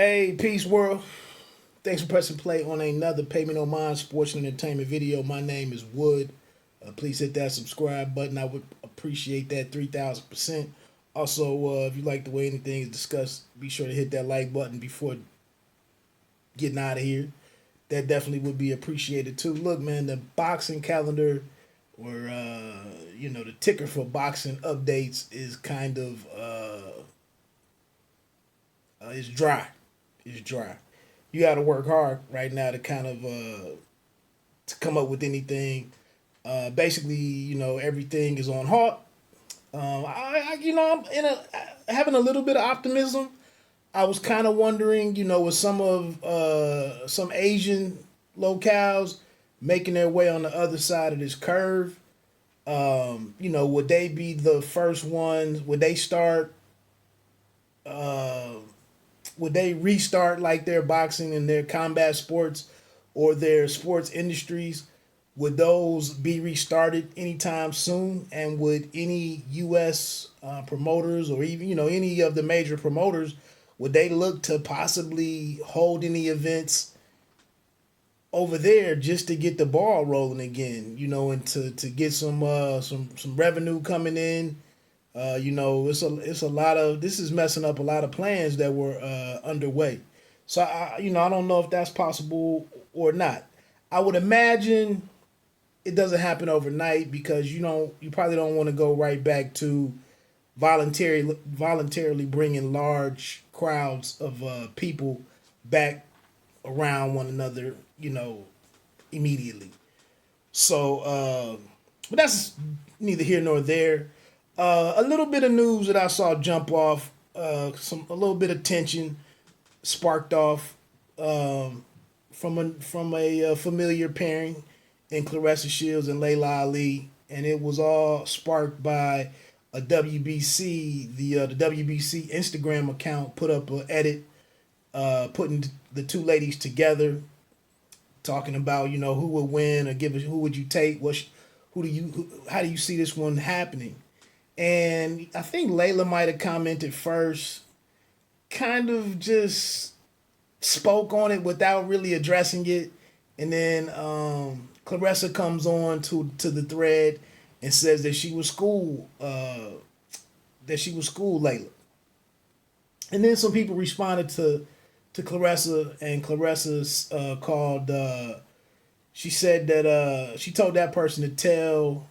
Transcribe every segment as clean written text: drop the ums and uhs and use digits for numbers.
Hey, peace world. Thanks for pressing play on another Pay Me No Mind sports and entertainment video. My name is Wood. Please hit that subscribe button. I would appreciate that 3,000%. Also, if you like the way anything is discussed, be sure to hit that like button before getting out of here. That definitely would be appreciated too. Look, man, the boxing calendar or the ticker for boxing updates is kind of it's dry. It's dry. You got to work hard right now to kind of to come up with anything. Basically, everything is on halt. I'm in a having a little bit of optimism. I was kind of wondering, with some Asian locales making their way on the other side of this curve. Would they be the first ones? Would they start? Uh, would they restart like their boxing and their combat sports or their sports industries? Would those be restarted anytime soon? And would any U.S. Promoters or even any of the major promoters would they look to possibly hold any events over there just to get the ball rolling again? And to get some revenue coming in. It's a lot of this is messing up a lot of plans that were underway. So I don't know if that's possible or not. I would imagine it doesn't happen overnight because you probably don't want to go right back to voluntarily bringing large crowds of people back around one another, immediately. So, but that's neither here nor there. A little bit of news that I saw jump off, a little bit of tension sparked off from a familiar pairing in Claressa Shields and Laila Ali, and it was all sparked by a WBC. The WBC Instagram account put up an edit, putting the two ladies together, talking about who would win or who would you take, how do you see this one happening? And I think Layla might have commented first, kind of just spoke on it without really addressing it. And then Claressa comes on to the thread and says that she was school Layla. And then some people responded to Claressa, and Claressa called. She said that she told that person to tell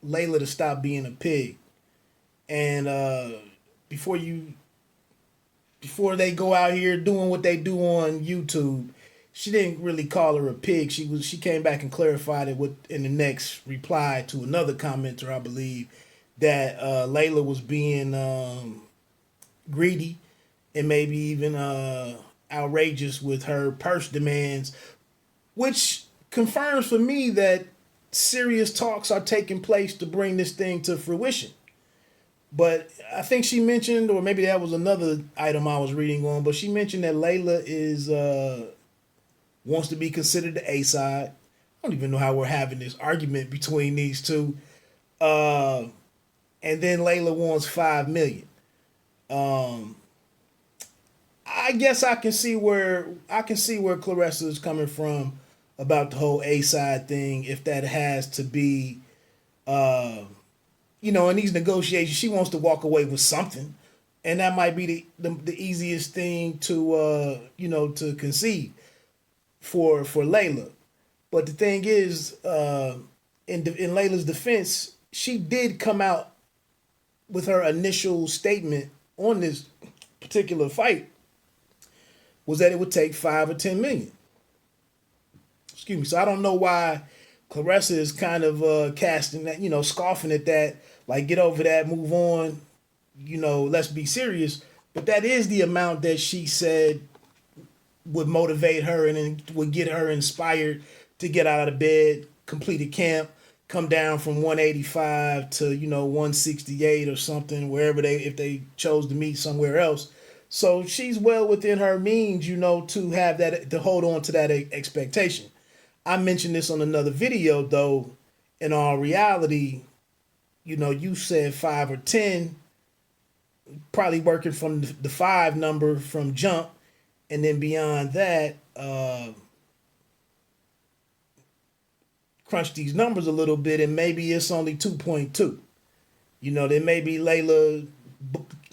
Layla to stop being a pig. And before they go out here doing what they do on YouTube, she didn't really call her a pig. She came back and clarified it in the next reply to another commenter, I believe, that Layla was being greedy and maybe even outrageous with her purse demands, which confirms for me that serious talks are taking place to bring this thing to fruition. But I think she mentioned, or maybe that was another item I was reading on, but she mentioned that Layla is wants to be considered the A side. I don't even know how we're having this argument between these two. And then Layla wants 5 million. I guess I can see where Claressa is coming from about the whole A side thing. If that has to be, in these negotiations, she wants to walk away with something, and that might be the easiest thing to to concede for Layla. But the thing is, in Layla's defense, she did come out with her initial statement on this particular fight was that it would take 5 or 10 million. Excuse me. So I don't know why Claressa is kind of casting that, scoffing at that, like get over that, move on, let's be serious. But that is the amount that she said would motivate her and then would get her inspired to get out of bed, complete a camp, come down from 185 to 168 or something, wherever if they chose to meet somewhere else. So she's well within her means, to have that, to hold on to that expectation. I mentioned this on another video, though. In all reality, you said 5 or 10, probably working from the 5 number from jump, and then beyond that, crunch these numbers a little bit, and maybe it's only 2.2. Then maybe Layla,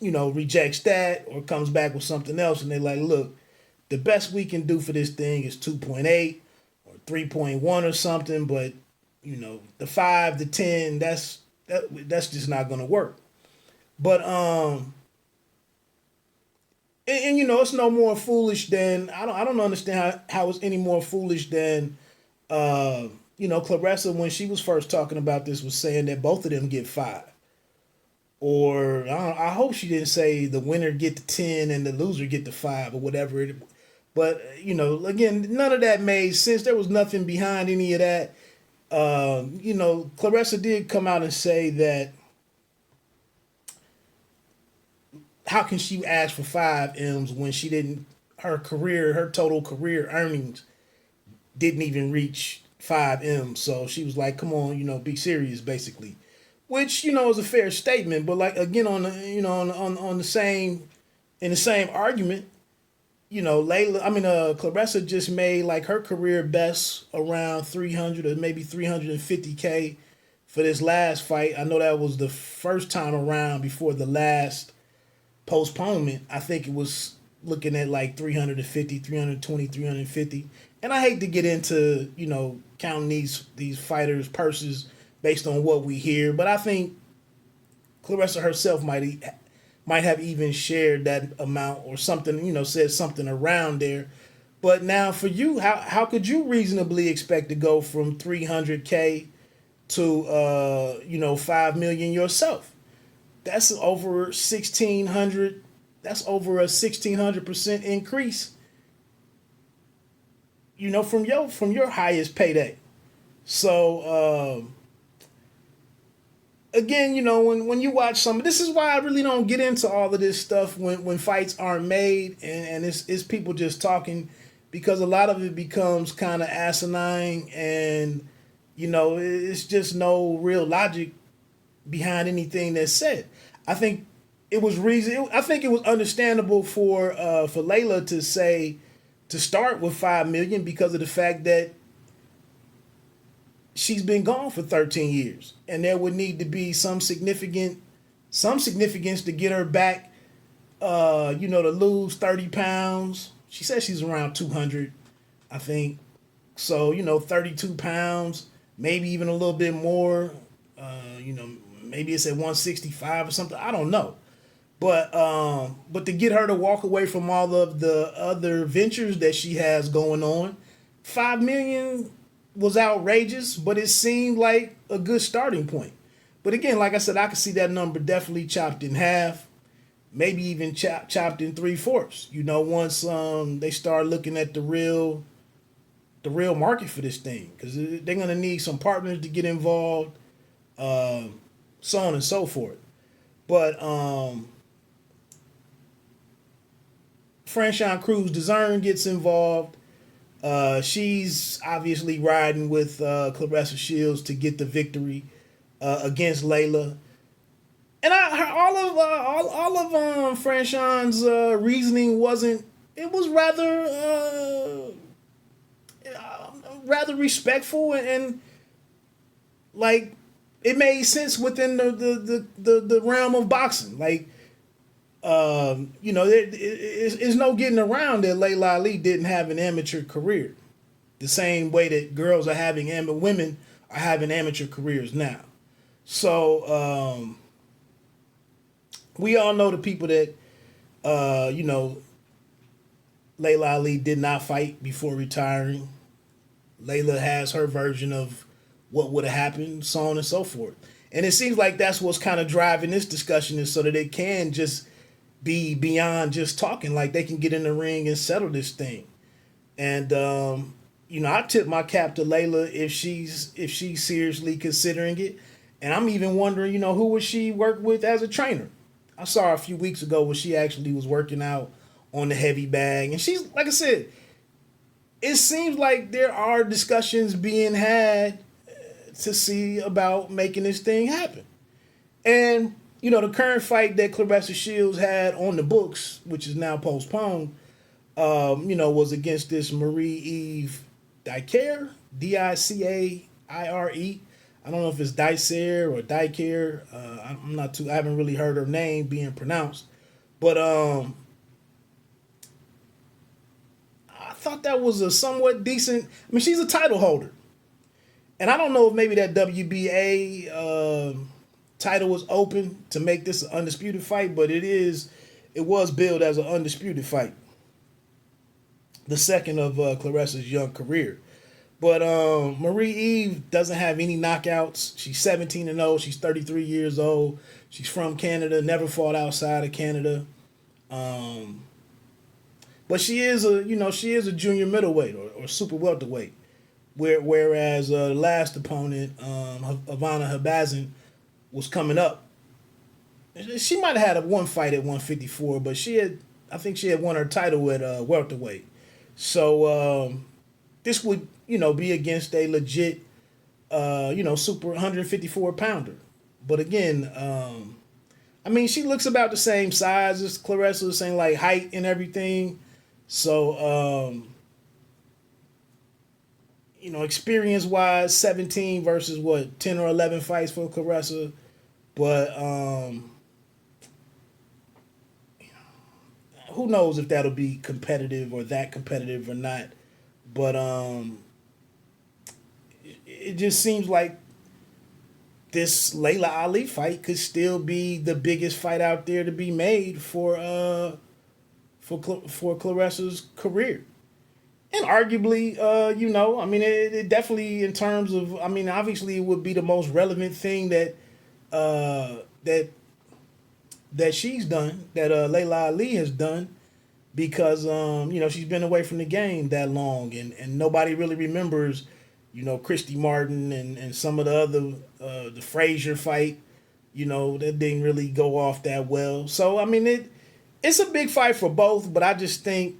rejects that or comes back with something else, and they're like, look, the best we can do for this thing is 2.8 or 3.1 or something, but the 5 to 10, that's just not gonna work. But it's no more foolish than I don't understand how it's any more foolish than Claressa, when she was first talking about this, was saying that both of them get 5. Or I hope she didn't say the winner get the 10 and the loser get the 5 or whatever it. But again, none of that made sense. There was nothing behind any of that. Claressa did come out and say that how can she ask for 5 M's when she didn't, her total career earnings didn't even reach 5 M's. So she was like, come on, be serious, basically. Which, is a fair statement, but like again on the on the same in the same argument, Claressa just made like her career best around 300 or maybe 350K for this last fight. I know that was the first time around before the last postponement. I think it was looking at like 350, 320, 350. And I hate to get into, counting these fighters' purses based on what we hear, but I think Claressa herself might have even shared that amount or something, said something around there. But now for you, how could you reasonably expect to go from 300K to 5 million yourself? That's over 1,600. That's over a 1,600% increase. From your highest payday. So again, when you watch this is why I really don't get into all of this stuff when fights aren't made and it's people just talking, because a lot of it becomes kind of asinine, and it's just no real logic behind anything that's said. I think it was understandable for Laila to start with 5 million because of the fact that she's been gone for 13 years, and there would need to be some significance to get her back. To lose 30 pounds. She says she's around 200, I think. So 32 pounds, maybe even a little bit more. Maybe it's at 165 or something. I don't know. But to get her to walk away from all of the other ventures that she has going on, 5 million was outrageous, but it seemed like a good starting point. But again, like I said, I could see that number definitely chopped in half, maybe even chopped in 3/4. Once they start looking at the real market for this thing, because they're gonna need some partners to get involved, so on and so forth. But Franchon Cruz Dezern gets involved. She's obviously riding with Claressa Shields to get the victory against Laila. And all of Franchon's reasoning wasn't. It was rather respectful and like it made sense within the realm of boxing. Like there's no getting around that Laila Ali didn't have an amateur career, the same way that women are having amateur careers now. So we all know the people that Laila Ali did not fight before retiring. Laila has her version of what would have happened, so on and so forth. And it seems like that's what's kind of driving this discussion, is so that it can just be beyond just talking, like they can get in the ring and settle this thing. And I tip my cap to Laila if she's seriously considering it. And I'm even wondering, who would she work with as a trainer? I saw her a few weeks ago where she actually was working out on the heavy bag, and she's, like I said, it seems like there are discussions being had to see about making this thing happen. And the current fight that Claressa Shields had on the books, which is now postponed, Was against this Marie Eve Dicaire, Dicaire. I don't know if it's Dicer or Dicaire. I'm not too. I haven't really heard her name being pronounced, but I thought that was a somewhat decent. I mean, she's a title holder, and I don't know if maybe that WBA title was open to make this an undisputed fight, but it is. It was billed as an undisputed fight, the second of Claressa's young career. But Marie Eve doesn't have any knockouts. She's 17-0. She's 33 years old. She's from Canada. Never fought outside of Canada. But she is a junior middleweight or super welterweight. Whereas last opponent, Ivana Habazin, was coming up. She might have had one fight at 154, but I think she had won her title at welterweight. So this would, be against a legit, super 154 pounder. But again, I mean, she looks about the same size as Claressa, same like height and everything. So, experience wise, 17 versus 10 or 11 fights for Claressa. But who knows if that'll be competitive or that competitive or not. But it just seems like this Laila Ali fight could still be the biggest fight out there to be made for Claressa's career. And arguably, I mean, it definitely in terms of, I mean, obviously it would be the most relevant thing that she's done, that Laila Ali has done, because she's been away from the game that long, and nobody really remembers, Christy Martin and some of the other the Frazier fight, that didn't really go off that well. So I mean it's a big fight for both, but I just think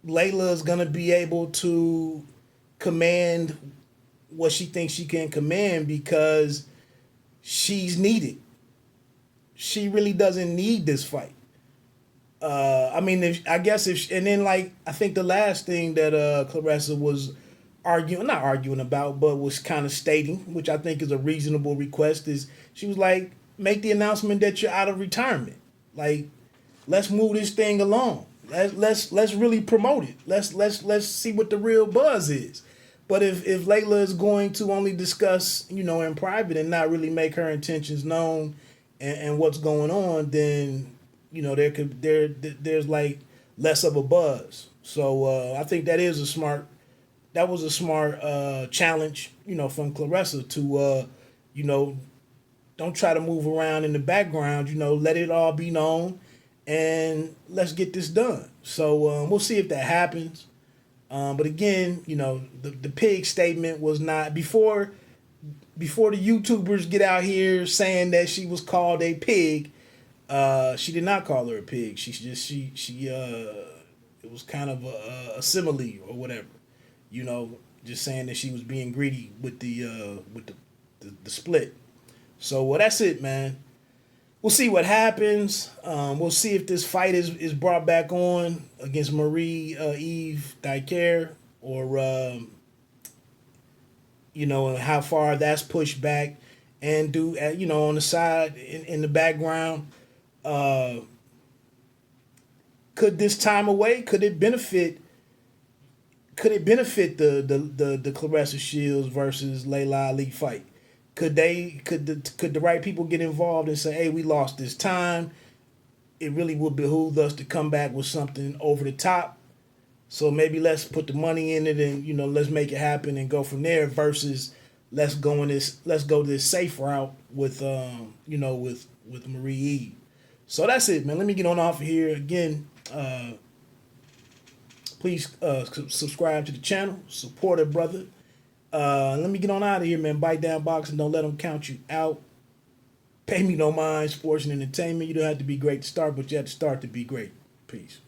Laila is gonna be able to command what she thinks she can command because she's needed. She really doesn't need this fight. I mean, and then like I think the last thing that Claressa was not arguing about, but was kind of stating, which I think is a reasonable request, is she was like, make the announcement that you're out of retirement. Like, let's move this thing along. Let's really promote it. Let's see what the real buzz is. But if Laila is going to only discuss, in private and not really make her intentions known and what's going on, then there's like less of a buzz. So I think that was a smart challenge, from Claressa to don't try to move around in the background, let it all be known and let's get this done. So we'll see if that happens. But again, the pig statement was not before the YouTubers get out here saying that she was called a pig. She did not call her a pig. It was kind of a simile or whatever, just saying that she was being greedy with the split. So that's it, man. We'll see what happens. We'll see if this fight is brought back on against Marie Eve Dicaire, or how far that's pushed back, and on the side in the background. Could this time away? Could it benefit? Could it benefit the Claressa Shields versus Laila Ali fight? Could the right people get involved and say, hey, we lost this time. It really would behoove us to come back with something over the top. So maybe let's put the money in it and let's make it happen and go from there. Versus let's go this safe route with with Marie Eve. So that's it, man. Let me get on off of here again. Please subscribe to the channel, support a brother. Let me get on out of here, man. Bite down boxing, don't let them count you out. Pay me no mind, sports and entertainment. You don't have to be great to start, but you have to start to be great. Peace.